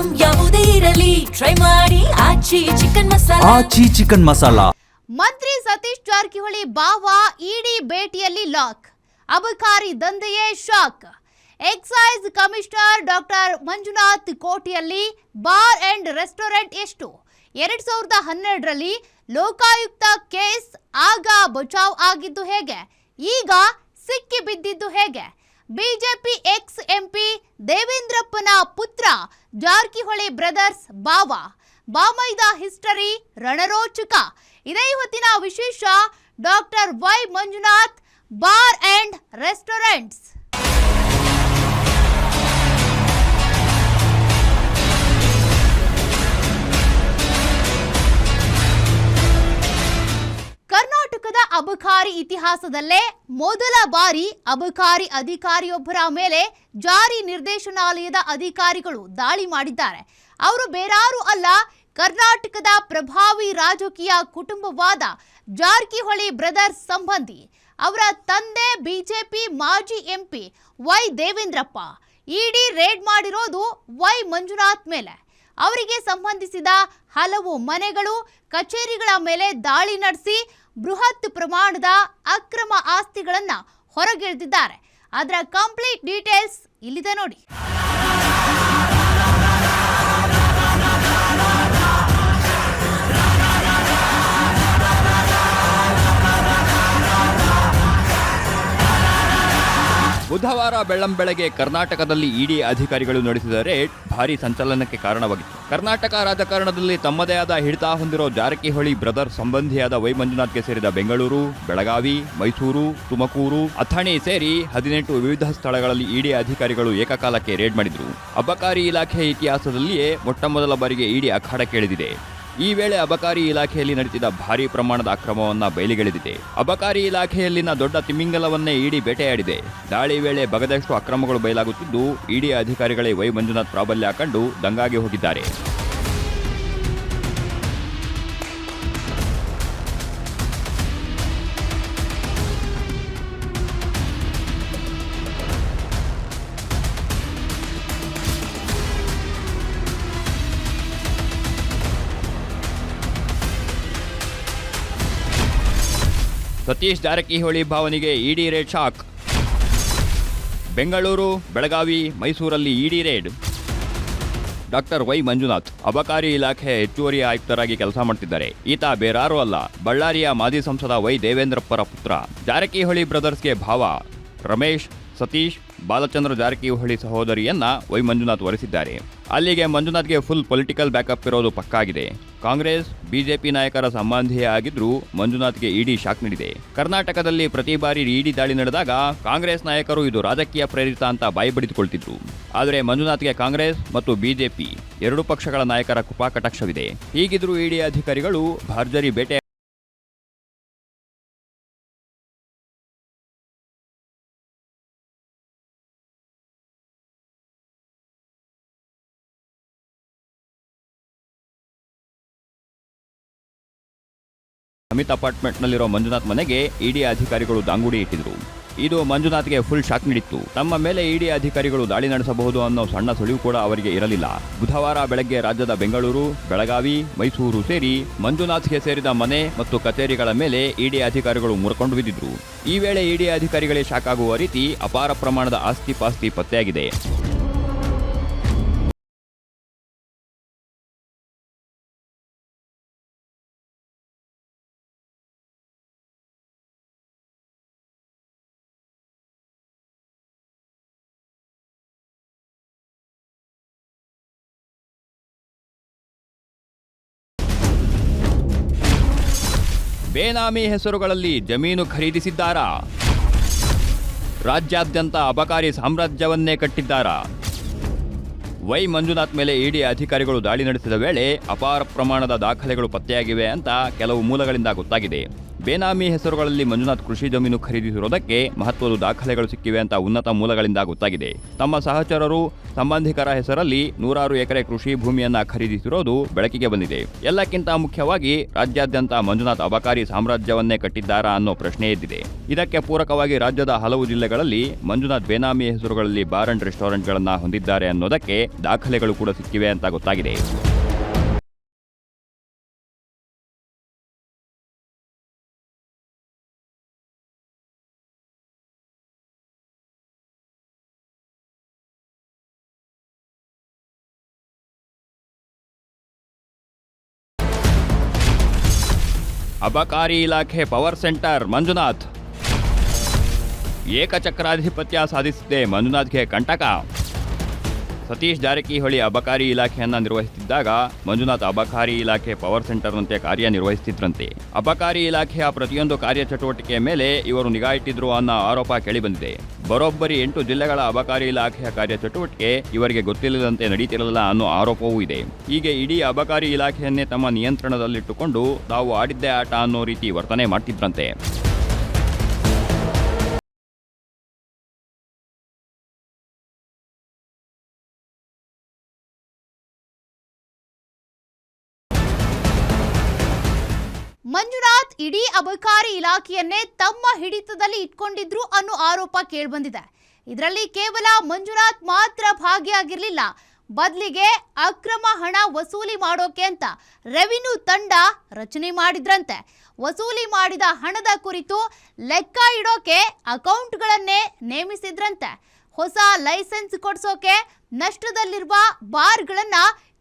Item ಯಾವುದೇ ಇರಲಿ try ಮಾಡಿ ಆಚಿ ಚಿಕನ್ ಮಸಾಲಾ. ಮಂತ್ರಿ ಸತೀಶ್ ಜಾರಕಿಹೊಳಿ ಬಾವ ಇಡಿ ಭೇಟಿಯಲ್ಲಿ ಲಾಕ್, ಅಬಕಾರಿ ದಂಧೆಯೇ ಶಾಕ್. ಎಕ್ಸೈಸ್ ಕಮಿಷನರ್ ಡಾಕ್ಟರ್ ಮಂಜುನಾಥ್ ಕೋಟೆಯಲ್ಲಿ ಬಾರ್ ಅಂಡ್ ರೆಸ್ಟೋರೆಂಟ್ ಎಷ್ಟು? 2012ರಲ್ಲಿ ಲೋಕಾಯುಕ್ತ ಕೇಸ್, ಆಗ ಬಚಾವ್ ಆಗಿದ್ದು ಹೇಗೆ, ಈಗ ಸಿಕ್ಕಿ ಬಿದ್ದಿದ್ದು ಹೇಗೆ? ಬಿಜೆಪಿ ಎಕ್ಸ್ ಎಂಪಿ ದೇವೇಂದ್ರಪ್ಪನ ಪುತ್ರ ಜಾರಕಿಹೊಳಿ ಬ್ರದರ್ಸ್ ಬಾಮೈದ ಹಿಸ್ಟರಿ ರಣರೋಚಕ. ಇದೇ ಇವತ್ತಿನ ವಿಶೇಷ. Doctor Y Manjunath bar and restaurants. ಕರ್ನಾಟಕದ ಅಬಕಾರಿ ಇತಿಹಾಸದಲ್ಲೇ ಮೊದಲ ಬಾರಿ ಅಬಕಾರಿ ಅಧಿಕಾರಿಯೊಬ್ಬರ ಮೇಲೆ ಜಾರಿ ನಿರ್ದೇಶನಾಲಯದ ಅಧಿಕಾರಿಗಳು ದಾಳಿ ಮಾಡಿದ್ದಾರೆ. ಅವರು ಬೇರಾರು ಅಲ್ಲ, ಕರ್ನಾಟಕದ ಪ್ರಭಾವಿ ರಾಜಕೀಯ ಕುಟುಂಬವಾದ ಜಾರಕಿಹೊಳಿ ಬ್ರದರ್ಸ್ ಸಂಬಂಧಿ. ಅವರ ತಂದೆ ಬಿಜೆಪಿ ಮಾಜಿ ಎಂಪಿ ವೈ ದೇವೇಂದ್ರಪ್ಪ. ಇಡಿ ರೇಡ್ ಮಾಡಿರೋದು ವೈ ಮಂಜುನಾಥ್ ಮೇಲೆ. ಅವರಿಗೆ ಸಂಬಂಧಿಸಿದ ಹಲವು ಮನೆಗಳು, ಕಚೇರಿಗಳ ಮೇಲೆ ದಾಳಿ ನಡೆಸಿ ಬೃಹತ್ ಪ್ರಮಾಣದ ಅಕ್ರಮ ಆಸ್ತಿಗಳನ್ನು ಹೊರಗೆಳೆದಿದ್ದಾರೆ. ಅದರ ಕಂಪ್ಲೀಟ್ ಡೀಟೇಲ್ಸ್ ಇಲ್ಲಿದೆ ನೋಡಿ. ಬುಧವಾರ ಬೆಳ್ಳಂಬೆಳಗ್ಗೆ ಕರ್ನಾಟಕದಲ್ಲಿ ಇಡಿ ಅಧಿಕಾರಿಗಳು ನಡೆಸಿದ ರೇಡ್ ಭಾರೀ ಸಂಚಲನಕ್ಕೆ ಕಾರಣವಾಗಿತ್ತು. ಕರ್ನಾಟಕ ರಾಜಕಾರಣದಲ್ಲಿ ತಮ್ಮದೇ ಆದ ಹಿಡಿತ ಹೊಂದಿರೋ ಜಾರಕಿಹೊಳಿ ಬ್ರದರ್ ಸಂಬಂಧಿಯಾದ ವೈ ಮಂಜುನಾಥ್ಗೆ ಸೇರಿದ ಬೆಂಗಳೂರು, ಬೆಳಗಾವಿ, ಮೈಸೂರು, ತುಮಕೂರು, ಅಥಣಿ ಸೇರಿ 18 ವಿವಿಧ ಸ್ಥಳಗಳಲ್ಲಿ ಇಡಿ ಅಧಿಕಾರಿಗಳು ಏಕಕಾಲಕ್ಕೆ ರೇಡ್ ಮಾಡಿದ್ರು. ಅಬಕಾರಿ ಇಲಾಖೆ ಇತಿಹಾಸದಲ್ಲಿಯೇ ಮೊಟ್ಟಮೊದಲ ಬಾರಿಗೆ ಇಡಿ ಅಖಾಡಕ್ಕೆ ಇಳಿದಿದೆ. ಈ ವೇಳೆ ಅಬಕಾರಿ ಇಲಾಖೆಯಲ್ಲಿ ನಡೆಸಿದ ಭಾರೀ ಪ್ರಮಾಣದ ಅಕ್ರಮವನ್ನ ಬಯಲಿಗೆಳೆದಿದೆ. ಅಬಕಾರಿ ಇಲಾಖೆಯಲ್ಲಿನ ದೊಡ್ಡ ತಿಮಿಂಗಲವನ್ನೇ ಇಡಿ ಬೇಟೆಯಾಡಿದೆ. ದಾಳಿ ವೇಳೆ ಬಗದಷ್ಟು ಅಕ್ರಮಗಳು ಬಯಲಾಗುತ್ತಿದ್ದು, ಇಡಿ ಅಧಿಕಾರಿಗಳೇ ವೈ ಮಂಜುನಾಥ್ ಪ್ರಾಬಲ್ಯ ಕಂಡು ದಂಗಾಗಿ ಹೋಗಿದ್ದಾರೆ. ಸತೀಶ್ ಜಾರಕಿಹೊಳಿ ಭಾವನಿಗೆ ಇಡಿ ರೇಡ್ ಶಾಕ್. ಬೆಂಗಳೂರು, ಬೆಳಗಾವಿ, ಮೈಸೂರಲ್ಲಿ ಇಡಿ ರೇಡ್. ಡಾಕ್ಟರ್ ವೈ ಮಂಜುನಾಥ್ ಅಬಕಾರಿ ಇಲಾಖೆ ಹೆಚ್ಚುವರಿ ಆಯುಕ್ತರಾಗಿ ಕೆಲಸ ಮಾಡ್ತಿದ್ದಾರೆ. ಈತ ಬೇರಾರೂ ಅಲ್ಲ, ಬಳ್ಳಾರಿಯ ಮಾಜಿ ಸಂಸದ ವೈ ದೇವೇಂದ್ರಪ್ಪರ ಪುತ್ರ. ಜಾರಕಿಹೊಳಿ ಬ್ರದರ್ಸ್ಗೆ ಭಾವ ರಮೇಶ್, ಸತೀಶ್, ಬಾಲಚಂದ್ರ ಜಾರಕಿಹೊಳಿ ಸಹೋದರಿಯನ್ನ ವೈ ಮಂಜುನಾಥ್ ವರಿಸಿದ್ದಾರೆ. ಅಲ್ಲಿಗೆ ಮಂಜುನಾಥ್ಗೆ ಫುಲ್ ಪೊಲಿಟಿಕಲ್ ಬ್ಯಾಕಪ್ ಇರೋದು ಪಕ್ಕಾಗಿದೆ. ಕಾಂಗ್ರೆಸ್, ಬಿಜೆಪಿ ನಾಯಕರ ಸಂಬಂಧಿಯೇ ಆಗಿದ್ರೂ ಮಂಜುನಾಥ್ಗೆ ಇಡಿ ಶಾಕ್ ನೀಡಿದೆ. ಕರ್ನಾಟಕದಲ್ಲಿ ಪ್ರತಿ ಬಾರಿ ಇಡಿ ದಾಳಿ ನಡೆದಾಗ ಕಾಂಗ್ರೆಸ್ ನಾಯಕರು ಇದು ರಾಜಕೀಯ ಪ್ರೇರಿತ ಅಂತ ಬಾಯಿ ಬಡಿದುಕೊಳ್ತಿದ್ರು. ಆದರೆ ಮಂಜುನಾಥ್ಗೆ ಕಾಂಗ್ರೆಸ್ ಮತ್ತು ಬಿಜೆಪಿ ಎರಡೂ ಪಕ್ಷಗಳ ನಾಯಕರ ಕೃಪಾಕಟಾಕ್ಷವಿದೆ. ಹೀಗಿದ್ರೂ ಇಡಿ ಅಧಿಕಾರಿಗಳು ಭರ್ಜರಿ ಬೇಟೆ ಅಮಿತ್ ಅಪಾರ್ಟ್ಮೆಂಟ್ನಲ್ಲಿರೋ ಮಂಜುನಾಥ್ ಮನೆಗೆ ಇಡಿ ಅಧಿಕಾರಿಗಳು ದಾಂಗುಡಿ ಇಟ್ಟಿದ್ರು. ಇದು ಮಂಜುನಾಥ್ಗೆ ಫುಲ್ ಶಾಕ್ ನೀಡಿತ್ತು. ತಮ್ಮ ಮೇಲೆ ಇಡಿ ಅಧಿಕಾರಿಗಳು ದಾಳಿ ನಡೆಸಬಹುದು ಅನ್ನೋ ಸಣ್ಣ ಸುಳಿವು ಕೂಡ ಅವರಿಗೆ ಇರಲಿಲ್ಲ. ಬುಧವಾರ ಬೆಳಗ್ಗೆ ರಾಜ್ಯದ ಬೆಂಗಳೂರು, ಬೆಳಗಾವಿ, ಮೈಸೂರು ಸೇರಿ ಮಂಜುನಾಥ್ಗೆ ಸೇರಿದ ಮನೆ ಮತ್ತು ಕಚೇರಿಗಳ ಮೇಲೆ ಇಡಿ ಅಧಿಕಾರಿಗಳು ಮುರ್ಕೊಂಡು ಬಿದ್ದಿದ್ರು. ಈ ವೇಳೆ ಇಡಿ ಅಧಿಕಾರಿಗಳೇ ಶಾಕ್ ಆಗುವ ರೀತಿ ಅಪಾರ ಪ್ರಮಾಣದ ಆಸ್ತಿ ಪಾಸ್ತಿ ಪತ್ತೆಯಾಗಿದೆ. ಬೇನಾಮಿ ಹೆಸರುಗಳಲ್ಲಿ ಜಮೀನು ಖರೀದಿಸಿದ್ದಾರಾ? ರಾಜ್ಯಾದ್ಯಂತ ಅಬಕಾರಿ ಸಾಮ್ರಾಜ್ಯವನ್ನೇ ಕಟ್ಟಿದ್ದಾರಾ? ವೈ ಮಂಜುನಾಥ್ ಮೇಲೆ ಇಡಿ ಅಧಿಕಾರಿಗಳು ದಾಳಿ ನಡೆಸಿದ ವೇಳೆ ಅಪಾರ ಪ್ರಮಾಣದ ದಾಖಲೆಗಳು ಪತ್ತೆಯಾಗಿವೆ ಅಂತ ಕೆಲವು ಮೂಲಗಳಿಂದ ಗೊತ್ತಾಗಿದೆ. ಬೇನಾಮಿ ಹೆಸರುಗಳಲ್ಲಿ ಮಂಜುನಾಥ್ ಕೃಷಿ ಜಮೀನು ಖರೀದಿಸಿರುವುದಕ್ಕೆ ಮಹತ್ವದ ದಾಖಲೆಗಳು ಸಿಕ್ಕಿವೆ ಅಂತ ಉನ್ನತ ಮೂಲಗಳಿಂದ ಗೊತ್ತಾಗಿದೆ. ತಮ್ಮ ಸಹಚರರು, ಸಂಬಂಧಿಕರ ಹೆಸರಲ್ಲಿ 100 ಎಕರೆ ಕೃಷಿ ಭೂಮಿಯನ್ನ ಖರೀದಿಸಿರೋದು ಬೆಳಕಿಗೆ ಬಂದಿದೆ. ಎಲ್ಲಕ್ಕಿಂತ ಮುಖ್ಯವಾಗಿ ರಾಜ್ಯಾದ್ಯಂತ ಮಂಜುನಾಥ್ ಅಬಕಾರಿ ಸಾಮ್ರಾಜ್ಯವನ್ನೇ ಕಟ್ಟಿದ್ದಾರಾ ಅನ್ನೋ ಪ್ರಶ್ನೆ ಎದ್ದಿದೆ. ಇದಕ್ಕೆ ಪೂರಕವಾಗಿ ರಾಜ್ಯದ ಹಲವು ಜಿಲ್ಲೆಗಳಲ್ಲಿ ಮಂಜುನಾಥ್ ಬೇನಾಮಿ ಹೆಸರುಗಳಲ್ಲಿ ಬಾರ್ ಅಂಡ್ ರೆಸ್ಟೋರೆಂಟ್ಗಳನ್ನ ಹೊಂದಿದ್ದಾರೆ ಅನ್ನೋದಕ್ಕೆ ದಾಖಲೆಗಳು ಕೂಡ ಸಿಕ್ಕಿವೆ ಅಂತ ಗೊತ್ತಾಗಿದೆ. ಅಬಕಾರಿ ಇಲಾಖೆ ಪವರ್ ಸೆಂಟರ್ ಮಂಜುನಾಥ್. ಏಕಚಕ್ರಾಧಿಪತ್ಯ ಸಾಧಿಸಿದೆ ಮಂಜುನಾಥ್ಗೆ ಕಂಟಕ. ಸತೀಶ್ ಜಾರಕಿಹೊಳಿ ಅಬಕಾರಿ ಇಲಾಖೆಯನ್ನ ನಿರ್ವಹಿಸುತ್ತಿದ್ದಾಗ ಮಂಜುನಾಥ್ ಅಬಕಾರಿ ಇಲಾಖೆ ಪವರ್ ಸೆಂಟರ್ನಂತೆ ಕಾರ್ಯನಿರ್ವಹಿಸುತ್ತಿದ್ರಂತೆ. ಅಬಕಾರಿ ಇಲಾಖೆಯ ಪ್ರತಿಯೊಂದು ಕಾರ್ಯಚಟುವಟಿಕೆಯ ಮೇಲೆ ಇವರು ನಿಗಾ ಇಟ್ಟಿದ್ರು ಅನ್ನೋ ಆರೋಪ ಕೇಳಿಬಂದಿದೆ. ಬರೋಬ್ಬರಿ 8 ಜಿಲ್ಲೆಗಳ ಅಬಕಾರಿ ಇಲಾಖೆಯ ಕಾರ್ಯಚಟುವಟಿಕೆ ಇವರಿಗೆ ಗೊತ್ತಿಲ್ಲದಂತೆ ನಡೀತಿರಲಿಲ್ಲ ಅನ್ನೋ ಆರೋಪವೂ ಇದೆ. ಹೀಗೆ ಇಡೀ ಅಬಕಾರಿ ಇಲಾಖೆಯನ್ನೇ ತಮ್ಮ ನಿಯಂತ್ರಣದಲ್ಲಿಟ್ಟುಕೊಂಡು ತಾವು ಆಡಿದ್ದೇ ಆಟ ಅನ್ನೋ ರೀತಿ ವರ್ತನೆ ಮಾಡ್ತಿದ್ರಂತೆ. ಮಂಜುನಾಥ್ ಇಡೀ ಅಬಕಾರಿ ಇಲಾಖೆಯನ್ನೇ ತಮ್ಮ ಹಿಡಿತದಲ್ಲಿ ಇಟ್ಕೊಂಡಿದ್ರು ಅನ್ನೋ ಆರೋಪ ಕೇಳಿಬಂದಿದೆ. ಇದರಲ್ಲಿ ಕೇವಲ ಮಂಜುನಾಥ್ ಮಾತ್ರ ಭಾಗಿಯಾಗಿರಲಿಲ್ಲ. ಬದಲಿಗೆ ಅಕ್ರಮ ಹಣ ವಸೂಲಿ ಮಾಡೋಕೆ ಅಂತ ರೆವಿನ್ಯೂ ತಂಡ ರಚನೆ ಮಾಡಿದ್ರಂತೆ. ವಸೂಲಿ ಮಾಡಿದ ಹಣದ ಕುರಿತು ಲೆಕ್ಕ ಇಡೋಕೆ ಅಕೌಂಟ್ಗಳನ್ನೇ ನೇಮಿಸಿದ್ರಂತೆ. ಹೊಸ ಲೈಸೆನ್ಸ್ ಕೊಡ್ಸೋಕೆ, ನಷ್ಟದಲ್ಲಿರುವ ಬಾರ್ಗಳನ್ನ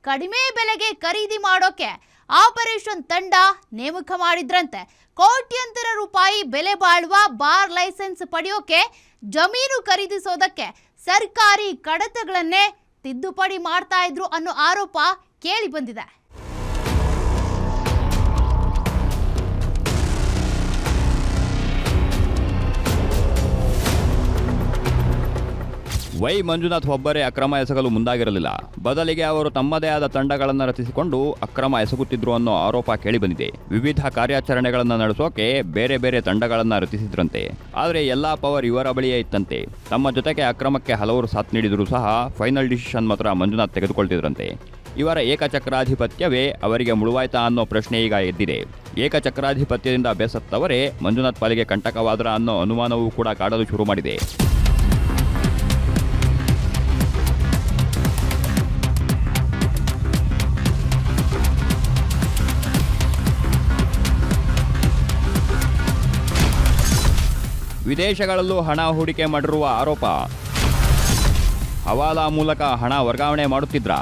ಕಡಿಮೆ ಬೆಲೆಗೆ ಖರೀದಿ ಮಾಡೋಕೆ ಆಪರೇಷನ್ ತಂಡ ನೇಮಕ ಮಾಡಿದ್ರಂತೆ. ಕೋಟ್ಯಂತರ ರೂಪಾಯಿ ಬೆಲೆ ಬಾಳುವ ಬಾರ್ ಲೈಸೆನ್ಸ್ ಪಡೆಯೋಕೆ, ಜಮೀನು ಖರೀದಿಸೋದಕ್ಕೆ ಸರ್ಕಾರಿ ಕಡತಗಳನ್ನೇ ತಿದ್ದುಪಡಿ ಮಾಡ್ತಾ ಇದ್ರು ಅನ್ನೋ ಆರೋಪ ಕೇಳಿ ಬಂದಿದೆ. ವೈ ಮಂಜುನಾಥ್ ಒಬ್ಬರೇ ಅಕ್ರಮ ಎಸಗಲು ಮುಂದಾಗಿರಲಿಲ್ಲ. ಬದಲಿಗೆ ಅವರು ತಮ್ಮದೇ ಆದ ತಂಡಗಳನ್ನು ರಚಿಸಿಕೊಂಡು ಅಕ್ರಮ ಎಸಗುತ್ತಿದ್ರು ಅನ್ನೋ ಆರೋಪ ಕೇಳಿಬಂದಿದೆ. ವಿವಿಧ ಕಾರ್ಯಾಚರಣೆಗಳನ್ನು ನಡೆಸೋಕೆ ಬೇರೆ ಬೇರೆ ತಂಡಗಳನ್ನು ರಚಿಸಿದ್ರಂತೆ. ಆದರೆ ಎಲ್ಲಾ ಪವರ್ ಇವರ ಬಳಿಯೇ ಇತ್ತಂತೆ. ತಮ್ಮ ಜೊತೆಗೆ ಅಕ್ರಮಕ್ಕೆ ಹಲವರು ಸಾಥ್ ನೀಡಿದರೂ ಸಹ ಫೈನಲ್ ಡಿಸಿಷನ್ ಮಾತ್ರ ಮಂಜುನಾಥ್ ತೆಗೆದುಕೊಳ್ತಿದ್ರಂತೆ. ಇವರ ಏಕಚಕ್ರಾಧಿಪತ್ಯವೇ ಅವರಿಗೆ ಮುಳುವಾಯ್ತಾ ಅನ್ನೋ ಪ್ರಶ್ನೆ ಈಗ ಎದ್ದಿದೆ. ಏಕಚಕ್ರಾಧಿಪತ್ಯದಿಂದ ಬೇಸತ್ತವರೇ ಮಂಜುನಾಥ್ ಪಾಲಿಗೆ ಕಂಟಕವಾದ್ರ ಅನ್ನೋ ಅನುಮಾನವೂ ಕೂಡ ಕಾಡಲು ಶುರು ಮಾಡಿದೆ. ವಿದೇಶಗಳಲ್ಲೂ ಹಣ ಹೂಡಿಕೆ ಮಾಡಿರುವ ಆರೋಪ. ಹವಾಲಾ ಮೂಲಕ ಹಣ ವರ್ಗಾವಣೆ ಮಾಡುತ್ತಿದ್ರ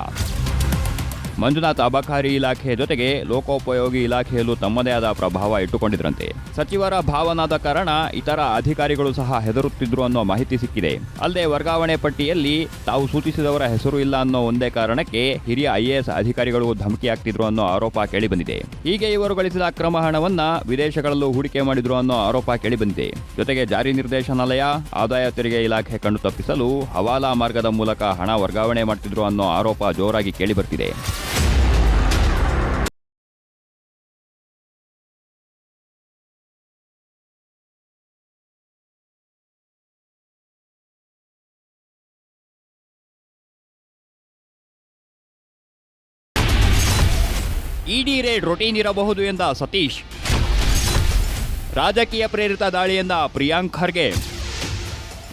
ಮಂಜುನಾಥ್ ಅಬಕಾರಿ ಇಲಾಖೆ ಜೊತೆಗೆ ಲೋಕೋಪಯೋಗಿ ಇಲಾಖೆಯಲ್ಲೂ ತಮ್ಮದೇ ಆದ ಪ್ರಭಾವ ಇಟ್ಟುಕೊಂಡಿದ್ರಂತೆ. ಸಚಿವರ ಭಾವನಾದ ಕಾರಣ ಇತರ ಅಧಿಕಾರಿಗಳು ಸಹ ಹೆದರುತ್ತಿದ್ರು ಅನ್ನೋ ಮಾಹಿತಿ ಸಿಕ್ಕಿದೆ. ಅಲ್ಲದೆ ವರ್ಗಾವಣೆ ಪಟ್ಟಿಯಲ್ಲಿ ತಾವು ಸೂಚಿಸಿದವರ ಹೆಸರು ಇಲ್ಲ ಅನ್ನೋ ಒಂದೇ ಕಾರಣಕ್ಕೆ ಹಿರಿಯ IAS ಅಧಿಕಾರಿಗಳು ಧಮಕಿ ಹಾಕ್ತಿದ್ರು ಅನ್ನೋ ಆರೋಪ ಕೇಳಿಬಂದಿದೆ. ಹೀಗೆ ಇವರು ಗಳಿಸಿದ ಅಕ್ರಮ ಹಣವನ್ನ ವಿದೇಶಗಳಲ್ಲೂ ಹೂಡಿಕೆ ಮಾಡಿದ್ರು ಅನ್ನೋ ಆರೋಪ ಕೇಳಿಬಂದಿದೆ. ಜೊತೆಗೆ ಜಾರಿ ನಿರ್ದೇಶನಾಲಯ, ಆದಾಯ ತೆರಿಗೆ ಇಲಾಖೆ ಕಣ್ಣು ತಪ್ಪಿಸಲು ಹವಾಲಾ ಮಾರ್ಗದ ಮೂಲಕ ಹಣ ವರ್ಗಾವಣೆ ಮಾಡ್ತಿದ್ರು ಅನ್ನೋ ಆರೋಪ ಜೋರಾಗಿ ಕೇಳಿಬರ್ತಿದೆ. ಇಡಿ ರೇಡ್ ರೊಟೀನ್ ಇರಬಹುದು ಎಂದ ಸತೀಶ್. ರಾಜಕೀಯ ಪ್ರೇರಿತ ದಾಳಿಯಿಂದ ಪ್ರಿಯಾಂಕ್ ಖರ್ಗೆ.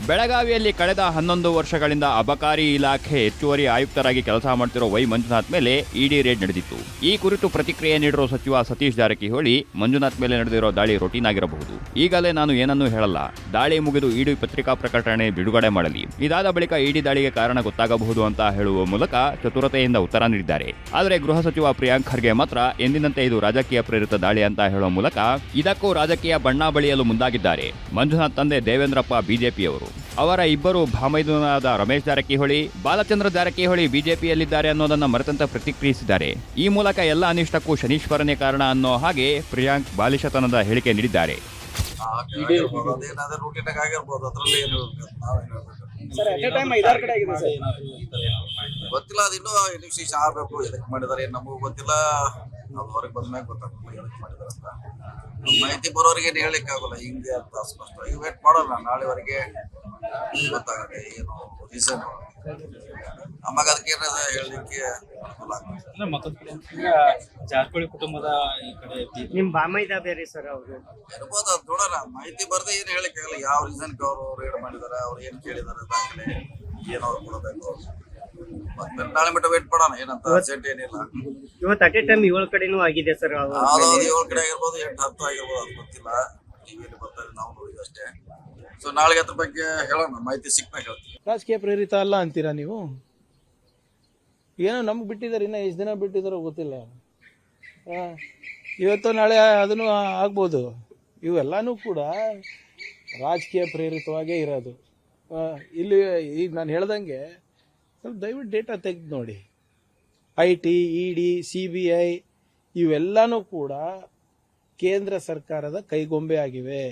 ಬೆಳಗಾವಿಯಲ್ಲಿ ಕಳೆದ 11 ವರ್ಷಗಳಿಂದ ಅಬಕಾರಿ ಇಲಾಖೆ ಹೆಚ್ಚುವರಿ ಆಯುಕ್ತರಾಗಿ ಕೆಲಸ ಮಾಡ್ತಿರೋ ವೈ ಮಂಜುನಾಥ್ ಮೇಲೆ ಇಡಿ ರೇಡ್ ನಡೆದಿತ್ತು. ಈ ಕುರಿತು ಪ್ರತಿಕ್ರಿಯೆ ನೀಡಿರೋ ಸಚಿವ ಸತೀಶ್ ಜಾರಕಿಹೊಳಿ, ಮಂಜುನಾಥ್ ಮೇಲೆ ನಡೆದಿರೋ ದಾಳಿ ರೊಟೀನ್ ಆಗಿರಬಹುದು. ಈಗಲೇ ನಾನು ಏನನ್ನೂ ಹೇಳಲ್ಲ. ದಾಳಿ ಮುಗಿದು ಇಡಿ ಪತ್ರಿಕಾ ಪ್ರಕಟಣೆ ಬಿಡುಗಡೆ ಮಾಡಲಿ. ಇದಾದ ಬಳಿಕ ಇಡಿ ದಾಳಿಗೆ ಕಾರಣ ಗೊತ್ತಾಗಬಹುದು ಅಂತ ಹೇಳುವ ಮೂಲಕ ಚತುರತೆಯಿಂದ ಉತ್ತರ ನೀಡಿದ್ದಾರೆ. ಆದರೆ ಗೃಹ ಸಚಿವ ಪ್ರಿಯಾಂಕ್ ಖರ್ಗೆ ಮಾತ್ರ ಎಂದಿನಂತೆ ಇದು ರಾಜಕೀಯ ಪ್ರೇರಿತ ದಾಳಿ ಅಂತ ಹೇಳುವ ಮೂಲಕ ಇದಕ್ಕೂ ರಾಜಕೀಯ ಬಣ್ಣ ಬಳಿಯಲು ಮುಂದಾಗಿದ್ದಾರೆ. ಮಂಜುನಾಥ್ ತಂದೆ ದೇವೇಂದ್ರಪ್ಪ ಬಿಜೆಪಿಯವರು. ಅವರ ಇಬ್ಬರು ಭಾಮೈದುನಾದ ರಮೇಶ್ ಜಾರಕಿಹೊಳಿ, ಬಾಲಚಂದ್ರ ಜಾರಕಿಹೊಳಿ ಬಿಜೆಪಿಯಲ್ಲಿದ್ದಾರೆ ಅನ್ನೋದನ್ನ ಮರೆತಂತೆ ಪ್ರತಿಕ್ರಿಯಿಸಿದ್ದಾರೆ. ಈ ಮೂಲಕ ಎಲ್ಲ ಅನಿಷ್ಟಕ್ಕೂ ಶನೀಶ್ವರನೇ ಕಾರಣ ಅನ್ನೋ ಹಾಗೆ ಪ್ರಿಯಾಂಕ್ ಬಾಲಿಶತನದ ಹೇಳಿಕೆ ನೀಡಿದ್ದಾರೆ. ಗೊತ್ತಿಲ್ಲ, ಅದು ಇನ್ನೂ ಇನ್ವೆಸ್ಟಿಗೇಷನ್ ಆಗಬೇಕು. ಎದಕ್ಕೆ ಮಾಡಿದಾರೆ ನಮಗೂ ಗೊತ್ತಿಲ್ಲ. ಅದು ಹೊರಗೆ ಬಂದ್ಮ್ಯಾಗ ಗೊತ್ತಾಗ್ತದೆ ಏನಕ್ಕೆ ಮಾಡಿದಾರೆ ಅಂತ. ಮಾಹಿತಿ ಬರೋರಿಗೆ ಏನು ಹೇಳಲಿಕ್ಕೆ ಆಗೋಲ್ಲ ಹಿಂಗೆ ಅಂತ ಸ್ಪಷ್ಟ. ಈಗ ವೇಟ್ ಮಾಡೋಣ, ನಾಳೆವರೆಗೆ ಗೊತ್ತಾಗುತ್ತೆ ಏನು ರೀಸನ್. ಆವಾಗ ಅದಕ್ಕೆ ಏನಾದ ಹೇಳಲಿಕ್ಕೆ ಅನುಕೂಲ ಆಗುತ್ತೆ. ಜಾರಕಿಹೊಳಿ ಕುಟುಂಬದ ಈ ಕಡೆ ನಿಮ್ ಬಾಮೈದ ಬೇರೆ ಸರ್ ಅವರು ಇರ್ಬೋದು, ಅದು ನೋಡೋಣ. ಮಾಹಿತಿ ಬರ್ದೆ ಏನು ಹೇಳಲಿಕ್ಕೆ ಆಗಲ್ಲ. ಯಾವ ರೀಸನ್ಗೆ ಅವರು ರೇಡ್ ಮಾಡಿದಾರೆ, ಅವ್ರು ಏನು ಕೇಳಿದಾರೆ ದಾಖಲೆ, ಏನು ಅವ್ರು ಕೊಡಬೇಕು. ಮತ್ತೆ ನಾಳೆ ಮಟ್ಟ ವೇಟ್ ಮಾಡೋಣ, ಏನಂತ ಅರ್ಜೆಂಟ್ ಏನಿಲ್ಲ. ಇವತ್ತು ಅಟ್ ಎ ಟೈಮ್ 7 ಕಡೆನೂ ಆಗಿದೆ ಸರ್. ಯಾವ್ದಾದ್ರು 7 ಕಡೆ ಆಗಿರ್ಬೋದು, 8-10 ಆಗಿರ್ಬೋದು, ಅದು ಗೊತ್ತಿಲ್ಲ. ಟಿವಿಯಲ್ಲಿ ಬರ್ತಾ ಇದೆ, ನಾವು ನೋಡಿದ್ವಿ ಅಷ್ಟೇ. ಸೊ ನಾಳೆಗೆ ಅದ್ರ ಬಗ್ಗೆ ಹೇಳೋಣ, ಮಾಹಿತಿ ಸಿಕ್ಕಾಗ ಹೇಳ್ತೀವಿ. ರಾಜಕೀಯ ಪ್ರೇರಿತ ಅಲ್ಲ ಅಂತೀರಾ ನೀವು? ಏನೋ ನಮ್ಗೆ ಬಿಟ್ಟಿದ್ದಾರೆ, ಇನ್ನ ಎಷ್ಟು ದಿನ ಬಿಟ್ಟಿದಾರೋ ಗೊತ್ತಿಲ್ಲ. ಇವತ್ತು ನಾಳೆ ಅದನ್ನು ಆಗ್ಬೋದು. ಇವೆಲ್ಲಾನು ಕೂಡ ರಾಜಕೀಯ ಪ್ರೇರಿತವಾಗೇ ಇರೋದು. ಇಲ್ಲಿ ಈಗ ನಾನು ಹೇಳ್ದಂಗೆ ಸ್ವಲ್ಪ ದಯವಿಟ್ಟು ಡೇಟಾ ತೆಗೆದು ನೋಡಿ. IT, ED, CBI ಇವೆಲ್ಲನೂ ಕೂಡ ಕೇಂದ್ರ ಸರ್ಕಾರದ ಕೈಗೊಂಬೆ ಆಗಿವೆ.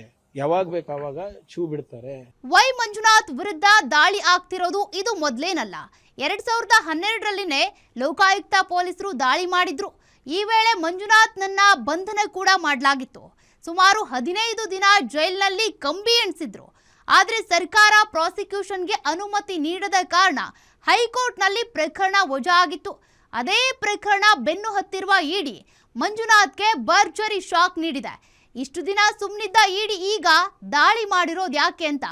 ಯಾವಾಗ ಬೇಕು ಆವಾಗ ಛೂ ಬಿಡ್ತಾರೆ. ವೈ ಮಂಜುನಾಥ್ ವಿರುದ್ಧ ದಾಳಿ ಆಗ್ತಿರೋದು ಇದು ಮೊದಲೇನಲ್ಲ. 2012ರಲ್ಲಿನೇ ಲೋಕಾಯುಕ್ತ ಪೊಲೀಸರು ದಾಳಿ ಮಾಡಿದ್ರು. ಈ ವೇಳೆ ಮಂಜುನಾಥ್ನನ್ನ ಬಂಧನ ಕೂಡ ಮಾಡಲಾಗಿತ್ತು. ಸುಮಾರು 15 ದಿನ ಜೈಲಿನಲ್ಲಿ ಕಂಬಿ ಎಣಿಸಿದ್ರು. ಆದರೆ ಸರ್ಕಾರ ಪ್ರಾಸಿಕ್ಯೂಷನ್ಗೆ ಅನುಮತಿ ನೀಡದ ಕಾರಣ ಹೈಕೋರ್ಟ್ನಲ್ಲಿ ಪ್ರಕರಣ ವಜಾ ಆಗಿತ್ತು. ಅದೇ ಪ್ರಕರಣ ಬೆನ್ನು ಹತ್ತಿರುವ ಇಡಿ ಮಂಜುನಾಥ್ಗೆ ಭರ್ಜರಿ ಶಾಕ್ ನೀಡಿದೆ. ಇಷ್ಟು ದಿನ ಸುಮ್ಮನಿದ್ದ ಇಡಿ ಈಗ ದಾಳಿ ಮಾಡಿರೋದು ಯಾಕೆ ಅಂತ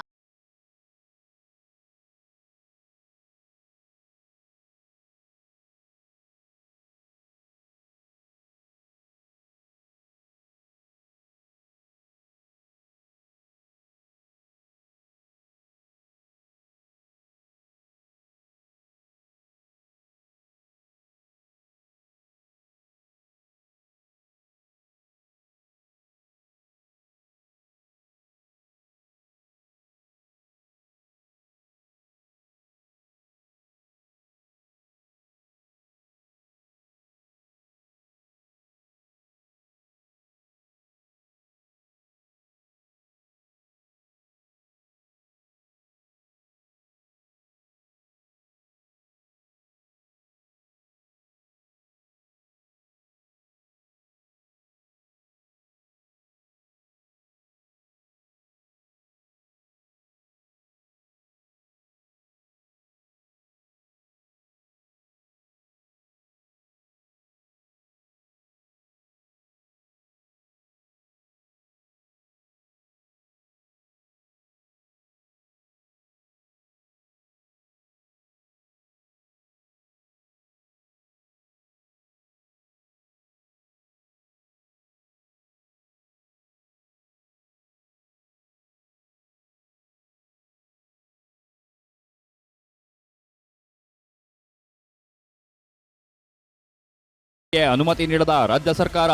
ಅನುಮತಿ ನೀಡದ ರಾಜ್ಯ ಸರ್ಕಾರ.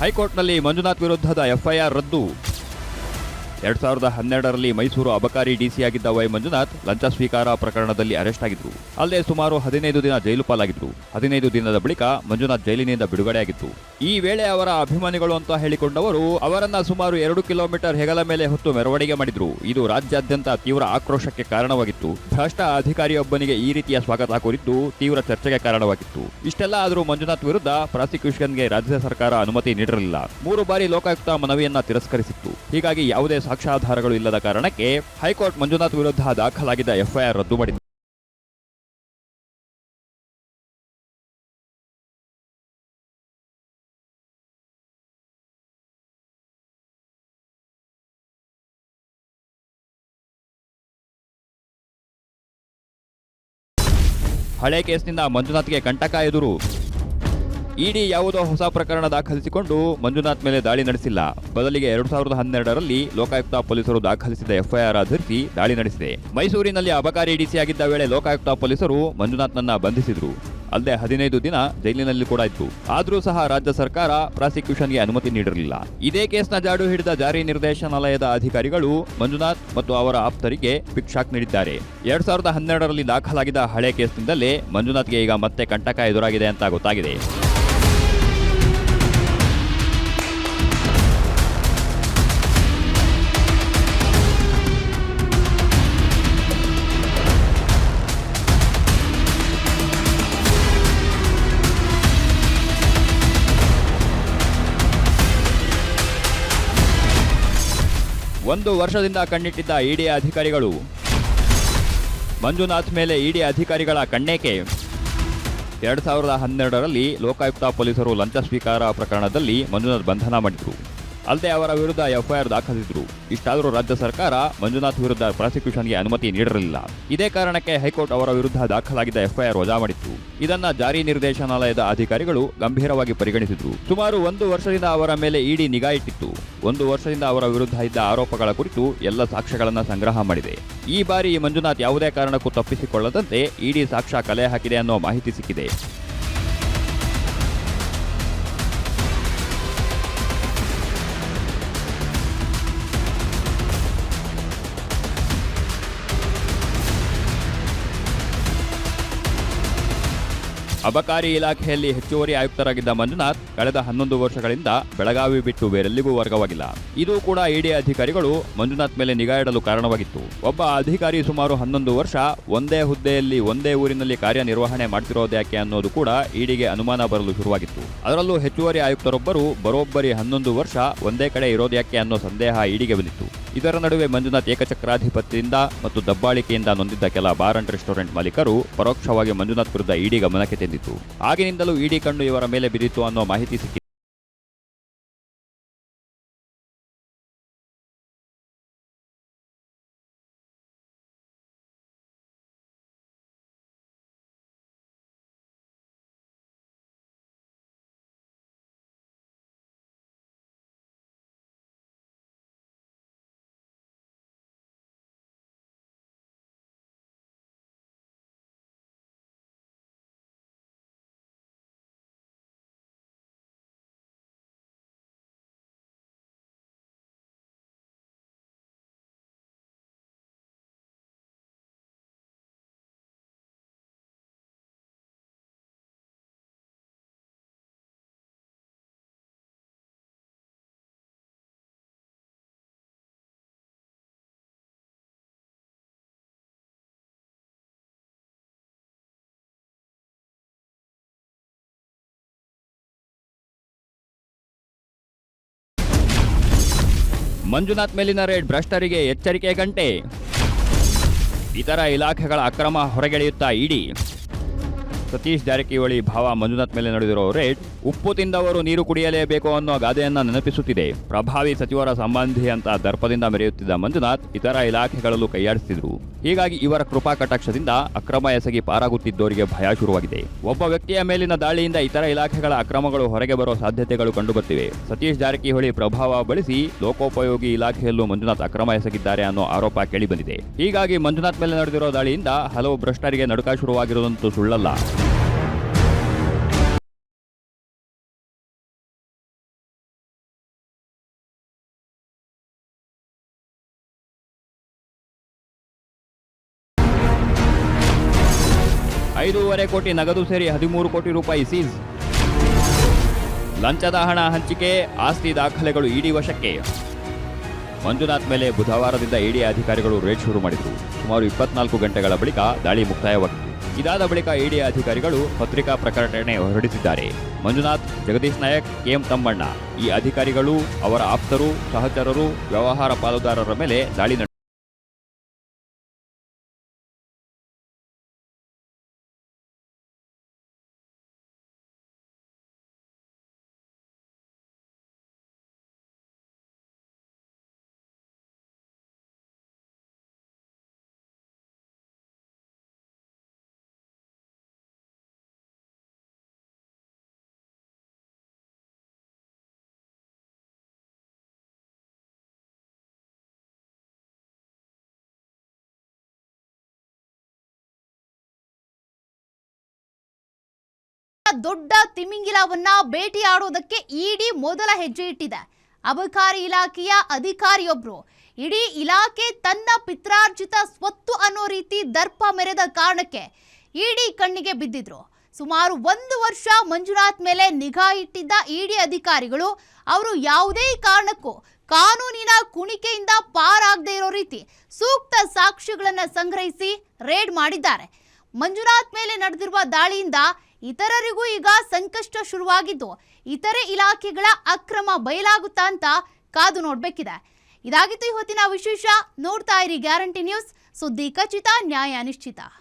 ಹೈಕೋರ್ಟ್ನಲ್ಲಿ ಮಂಜುನಾಥ್ ವಿರುದ್ಧದ FIR ರದ್ದು. 2012ರಲ್ಲಿ ಮೈಸೂರು ಅಬಕಾರಿ DC ಆಗಿದ್ದ ವೈ ಮಂಜುನಾಥ್ ಲಂಚ ಸ್ವೀಕಾರ ಪ್ರಕರಣದಲ್ಲಿ ಅರೆಸ್ಟ್ ಆಗಿದ್ರು. ಅಲ್ಲದೆ ಸುಮಾರು 15 ದಿನ ಜೈಲು ಪಾಲಾಗಿದ್ರು. 15 ದಿನದ ಬಳಿಕ ಮಂಜುನಾಥ್ ಜೈಲಿನಿಂದ ಬಿಡುಗಡೆಯಾಗಿತ್ತು. ಈ ವೇಳೆ ಅವರ ಅಭಿಮಾನಿಗಳು ಅಂತ ಹೇಳಿಕೊಂಡವರು ಅವರನ್ನ ಸುಮಾರು 2 ಕಿಲೋಮೀಟರ್ ಹೆಗಲ ಮೇಲೆ ಹೊತ್ತು ಮೆರವಣಿಗೆ ಮಾಡಿದ್ರು. ಇದು ರಾಜ್ಯಾದ್ಯಂತ ತೀವ್ರ ಆಕ್ರೋಶಕ್ಕೆ ಕಾರಣವಾಗಿತ್ತು. ಭ್ರಷ್ಟ ಅಧಿಕಾರಿಯೊಬ್ಬನಿಗೆ ಈ ರೀತಿಯ ಸ್ವಾಗತ ಕೋರಿದ್ದು ತೀವ್ರ ಚರ್ಚೆಗೆ ಕಾರಣವಾಗಿತ್ತು. ಇಷ್ಟೆಲ್ಲ ಆದರೂ ಮಂಜುನಾಥ್ ವಿರುದ್ಧ ಪ್ರಾಸಿಕ್ಯೂಷನ್ಗೆ ರಾಜ್ಯ ಸರ್ಕಾರ ಅನುಮತಿ ನೀಡಿರಲಿಲ್ಲ. 3 ಬಾರಿ ಲೋಕಾಯುಕ್ತ ಮನವಿಯನ್ನ ತಿರಸ್ಕರಿಸಿತ್ತು. ಹೀಗಾಗಿ ಯಾವುದೇ ಸಾಕ್ಷ್ಯಾಧಾರಗಳು ಇಲ್ಲದ ಕಾರಣಕ್ಕೆ ಹೈಕೋರ್ಟ್ ಮಂಜುನಾಥ್ ವಿರುದ್ಧ ದಾಖಲಾಗಿದ್ದ FIR ರದ್ದು ಮಾಡಿದೆ. ಹಳೆ ಕೇಸ್ನಿಂದ ಮಂಜುನಾಥ್ಗೆ ಕಂಟಕ ಎದುರು. ಇಡಿ ಯಾವುದೋ ಹೊಸ ಪ್ರಕರಣ ದಾಖಲಿಸಿಕೊಂಡು ಮಂಜುನಾಥ್ ಮೇಲೆ ದಾಳಿ ನಡೆಸಿಲ್ಲ. ಬದಲಿಗೆ 2012ರಲ್ಲಿ ಲೋಕಾಯುಕ್ತ ಪೊಲೀಸರು ದಾಖಲಿಸಿದ FIR ಆಧರಿಸಿ ದಾಳಿ ನಡೆಸಿದೆ. ಮೈಸೂರಿನಲ್ಲಿ ಅಬಕಾರಿ DC ಆಗಿದ್ದ ವೇಳೆ ಲೋಕಾಯುಕ್ತ ಪೊಲೀಸರು ಮಂಜುನಾಥ್ನನ್ನ ಬಂಧಿಸಿದ್ರು. ಅಲ್ಲದೆ 15 ದಿನ ಜೈಲಿನಲ್ಲಿ ಕೂಡ ಇತ್ತು. ಆದರೂ ಸಹ ರಾಜ್ಯ ಸರ್ಕಾರ ಪ್ರಾಸಿಕ್ಯೂಷನ್ಗೆ ಅನುಮತಿ ನೀಡಿರಲಿಲ್ಲ. ಇದೇ ಕೇಸ್ನ ಜಾಡು ಹಿಡಿದ ಜಾರಿ ನಿರ್ದೇಶನಾಲಯದ ಅಧಿಕಾರಿಗಳು ಮಂಜುನಾಥ್ ಮತ್ತು ಅವರ ಆಪ್ತರಿಗೆ ಬಿಗ್ ಶಾಕ್ ನೀಡಿದ್ದಾರೆ. 2012ರಲ್ಲಿ ದಾಖಲಾಗಿದ್ದ ಹಳೆ ಕೇಸ್ನಿಂದಲೇ ಮಂಜುನಾಥ್ಗೆ ಈಗ ಮತ್ತೆ ಕಂಟಕ ಎದುರಾಗಿದೆ ಅಂತ ಗೊತ್ತಾಗಿದೆ. 1 ವರ್ಷದಿಂದ ಕಣ್ಣಿಟ್ಟಿದ್ದ ಇಡಿ ಅಧಿಕಾರಿಗಳು ಮಂಜುನಾಥ್ ಮೇಲೆ ಇಡಿ ಅಧಿಕಾರಿಗಳ ಕಣ್ಣೇಕೆ. 2012ರಲ್ಲಿ ಲೋಕಾಯುಕ್ತ ಪೊಲೀಸರು ಲಂಚ ಸ್ವೀಕಾರ ಪ್ರಕರಣದಲ್ಲಿ ಮಂಜುನಾಥ್ ಬಂಧನ ಮಾಡಿದ್ರು. ಅಲ್ಲದೆ ಅವರ ವಿರುದ್ಧ ಎಫ್ಐಆರ್ ದಾಖಲಿಸಿದ್ರು. ಇಷ್ಟಾದರೂ ರಾಜ್ಯ ಸರ್ಕಾರ ಮಂಜುನಾಥ್ ವಿರುದ್ಧ ಪ್ರಾಸಿಕ್ಯೂಷನ್ಗೆ ಅನುಮತಿ ನೀಡಿರಲಿಲ್ಲ. ಇದೇ ಕಾರಣಕ್ಕೆ ಹೈಕೋರ್ಟ್ ಅವರ ವಿರುದ್ಧ ದಾಖಲಾಗಿದ್ದ ಎಫ್ಐಆರ್ ವಜಾ ಮಾಡಿತ್ತು. ಇದನ್ನ ಜಾರಿ ನಿರ್ದೇಶನಾಲಯದ ಅಧಿಕಾರಿಗಳು ಗಂಭೀರವಾಗಿ ಪರಿಗಣಿಸಿದ್ರು. ಸುಮಾರು 1 ವರ್ಷದಿಂದ ಅವರ ಮೇಲೆ ಇಡಿ ನಿಗಾ ಇಟ್ಟಿತ್ತು. 1 ವರ್ಷದಿಂದ ಅವರ ವಿರುದ್ಧ ಇದ್ದ ಆರೋಪಗಳ ಕುರಿತು ಎಲ್ಲ ಸಾಕ್ಷ್ಯಗಳನ್ನು ಸಂಗ್ರಹ ಮಾಡಿದೆ. ಈ ಬಾರಿ ಮಂಜುನಾಥ್ ಯಾವುದೇ ಕಾರಣಕ್ಕೂ ತಪ್ಪಿಸಿಕೊಳ್ಳದಂತೆ ಇಡಿ ಸಾಕ್ಷ್ಯ ಕಲೆ ಹಾಕಿದೆ ಅನ್ನೋ ಮಾಹಿತಿ ಸಿಕ್ಕಿದೆ. ಅಬಕಾರಿ ಇಲಾಖೆಯಲ್ಲಿ ಹೆಚ್ಚುವರಿ ಆಯುಕ್ತರಾಗಿದ್ದ ಮಂಜುನಾಥ್ ಕಳೆದ 11 ವರ್ಷಗಳಿಂದ ಬೆಳಗಾವಿ ಬಿಟ್ಟು ಬೇರೆಲ್ಲಿಗೂ ವರ್ಗವಾಗಿಲ್ಲ. ಇದು ಕೂಡ ಇಡಿ ಅಧಿಕಾರಿಗಳು ಮಂಜುನಾಥ್ ಮೇಲೆ ನಿಗಾ ಇಡಲು ಕಾರಣವಾಗಿತ್ತು. ಒಬ್ಬ ಅಧಿಕಾರಿ ಸುಮಾರು 11 ವರ್ಷ ಒಂದೇ ಹುದ್ದೆಯಲ್ಲಿ ಒಂದೇ ಊರಿನಲ್ಲಿ ಕಾರ್ಯನಿರ್ವಹಣೆ ಮಾಡ್ತಿರೋದ್ಯಾಕೆ ಅನ್ನೋದು ಕೂಡ ಇಡಿಗೆ ಅನುಮಾನ ಬರಲು ಶುರುವಾಗಿತ್ತು. ಅದರಲ್ಲೂ ಹೆಚ್ಚುವರಿ ಆಯುಕ್ತರೊಬ್ಬರು ಬರೋಬ್ಬರಿ 11 ವರ್ಷ ಒಂದೇ ಕಡೆ ಇರೋದ್ಯಾಕೆ ಅನ್ನೋ ಸಂದೇಹ ಇಡಿಗೆ ಬಂದಿತ್ತು. ಇದರ ನಡುವೆ ಮಂಜುನಾಥ್ ಏಕಚಕ್ರಾಧಿಪತ್ಯದಿಂದ ಮತ್ತು ದಬ್ಬಾಳಿಕೆಯಿಂದ ನೊಂದಿದ್ದ ಕೆಲ ಬಾರ್ ಅಂಡ್ ರೆಸ್ಟೋರೆಂಟ್ ಮಾಲೀಕರು ಪರೋಕ್ಷವಾಗಿ ಮಂಜುನಾಥ್ ವಿರುದ್ಧ ಇಡಿ ಗಮನಕ್ಕೆ ತಂದಿತ್ತು. ಆಗಿನಿಂದಲೂ ಇಡಿ ಕಣ್ಣು ಇವರ ಮೇಲೆ ಬಿದ್ದಿತ್ತು ಅನ್ನೋ ಮಾಹಿತಿ ಸಿಕ್ಕಿದೆ. ಮಂಜುನಾಥ್ ಮೇಲಿನ ರೇಡ್ ಭ್ರಷ್ಟರಿಗೆ ಎಚ್ಚರಿಕೆ ಗಂಟೆ. ಇತರ ಇಲಾಖೆಗಳ ಅಕ್ರಮ ಹೊರಗೆಳೆಯುತ್ತಾ ಇಡಿ. ಸತೀಶ್ ಜಾರಕಿಹೊಳಿ ಭಾವ ಮಂಜುನಾಥ್ ಮೇಲೆ ನಡೆದಿರೋ ರೇಡ್ ಉಪ್ಪು ತಿಂದವರು ನೀರು ಕುಡಿಯಲೇಬೇಕು ಅನ್ನೋ ಗಾದೆಯನ್ನ ನೆನಪಿಸುತ್ತಿದೆ. ಪ್ರಭಾವಿ ಸಚಿವರ ಸಂಬಂಧಿ ಅಂತ ದರ್ಪದಿಂದ ಮೆರೆಯುತ್ತಿದ್ದ ಮಂಜುನಾಥ್ ಇತರ ಇಲಾಖೆಗಳಲ್ಲೂ ಕೈಯಾಡಿಸುತ್ತಿದ್ರು. ಹೀಗಾಗಿ ಇವರ ಕೃಪಾ ಕಟಾಕ್ಷದಿಂದ ಅಕ್ರಮ ಎಸಗಿ ಪಾರಾಗುತ್ತಿದ್ದವರಿಗೆ ಭಯ ಶುರುವಾಗಿದೆ. ಒಬ್ಬ ವ್ಯಕ್ತಿಯ ಮೇಲಿನ ದಾಳಿಯಿಂದ ಇತರ ಇಲಾಖೆಗಳ ಅಕ್ರಮಗಳು ಹೊರಗೆ ಬರೋ ಸಾಧ್ಯತೆಗಳು ಕಂಡುಬರ್ತಿವೆ. ಸತೀಶ್ ಜಾರಕಿಹೊಳಿ ಪ್ರಭಾವ ಬಳಸಿ ಲೋಕೋಪಯೋಗಿ ಇಲಾಖೆಯಲ್ಲೂ ಮಂಜುನಾಥ್ ಅಕ್ರಮ ಎಸಗಿದ್ದಾರೆ ಅನ್ನೋ ಆರೋಪ ಕೇಳಿಬಂದಿದೆ. ಹೀಗಾಗಿ ಮಂಜುನಾಥ್ ಮೇಲೆ ನಡೆದಿರೋ ದಾಳಿಯಿಂದ ಹಲವು ಭ್ರಷ್ಟರಿಗೆ ನಡುಕ ಶುರುವಾಗಿರುವುದಂತೂ ಸುಳ್ಳಲ್ಲ. $5.5 ಕೋಟಿ ನಗದು ಸೇರಿ 13 ಕೋಟಿ ರೂಪಾಯಿ ಸೀಸ್. ಲಂಚದ ಹಣ ಹಂಚಿಕೆ, ಆಸ್ತಿ ದಾಖಲೆಗಳು ಇಡಿ ವಶಕ್ಕೆ. ಮಂಜುನಾಥ್ ಮೇಲೆ ಬುಧವಾರದಿಂದ ಇಡಿ ಅಧಿಕಾರಿಗಳು ರೇಡ್ ಶುರು ಮಾಡಿದರು. ಸುಮಾರು 24 ಗಂಟೆಗಳ ಬಳಿಕ ದಾಳಿ ಮುಕ್ತಾಯವಾಗಿತ್ತು. ಇದಾದ ಬಳಿಕ ಇಡಿ ಅಧಿಕಾರಿಗಳು ಪತ್ರಿಕಾ ಪ್ರಕಟಣೆ ಹೊರಡಿಸಿದ್ದಾರೆ. ಮಂಜುನಾಥ್, ಜಗದೀಶ್ ನಾಯಕ್, ಕೆಎಂ ತಮ್ಮಣ್ಣ ಈ ಅಧಿಕಾರಿಗಳು, ಅವರ ಆಪ್ತರು, ಸಹಚರರು, ವ್ಯವಹಾರ ಪಾಲುದಾರರ ಮೇಲೆ ದಾಳಿ ದೊಡ್ಡ ತಿಮಿಂಗಿಲವನ್ನ ಭೇಟಿಯಾಡೋದಕ್ಕೆ ಇಡಿ ಮೊದಲ ಹೆಜ್ಜೆ ಇಟ್ಟಿದೆ. ಅಬಕಾರಿ ಇಲಾಖೆಯ ಅಧಿಕಾರಿಯೊಬ್ರು ಇಡೀ ಇಲಾಖೆ ತನ್ನ ಪಿತ್ರಾರ್ಜಿತ ಸ್ವತ್ತು ಅನ್ನೋ ರೀತಿ ದರ್ಪ ಮೆರೆದ ಕಾರಣಕ್ಕೆ ಇಡಿ ಕಣ್ಣಿಗೆ ಬಿದ್ದಿದ್ರು. ಸುಮಾರು 1 ವರ್ಷ ಮಂಜುನಾಥ್ ಮೇಲೆ ನಿಗಾ ಇಟ್ಟಿದ್ದ ಇಡಿ ಅಧಿಕಾರಿಗಳು ಅವರು ಯಾವುದೇ ಕಾರಣಕ್ಕೂ ಕಾನೂನಿನ ಕುಣಿಕೆಯಿಂದ ಪಾರಾಗದೇ ಇರೋ ರೀತಿ ಸೂಕ್ತ ಸಾಕ್ಷ್ಯಗಳನ್ನು ಸಂಗ್ರಹಿಸಿ ರೇಡ್ ಮಾಡಿದ್ದಾರೆ. ಮಂಜುನಾಥ್ ಮೇಲೆ ನಡೆದಿರುವ ದಾಳಿಯಿಂದ ಇತರರಿಗೂ ಈಗ ಸಂಕಷ್ಟ ಶುರುವಾಗಿದ್ದು ಇತರೆ ಇಲಾಖೆಗಳ ಅಕ್ರಮ ಬಯಲಾಗುತ್ತಾ ಅಂತ ಕಾದು ನೋಡಬೇಕಿದೆ. ಇದಾಗಿತ್ತು ಇವತ್ತಿನ ವಿಶೇಷ. ನೋಡ್ತಾ ಇರಿ ಗ್ಯಾರಂಟಿ ನ್ಯೂಸ್, ಸುದ್ದಿ ಖಚಿತ, ನ್ಯಾಯ ನಿಶ್ಚಿತ.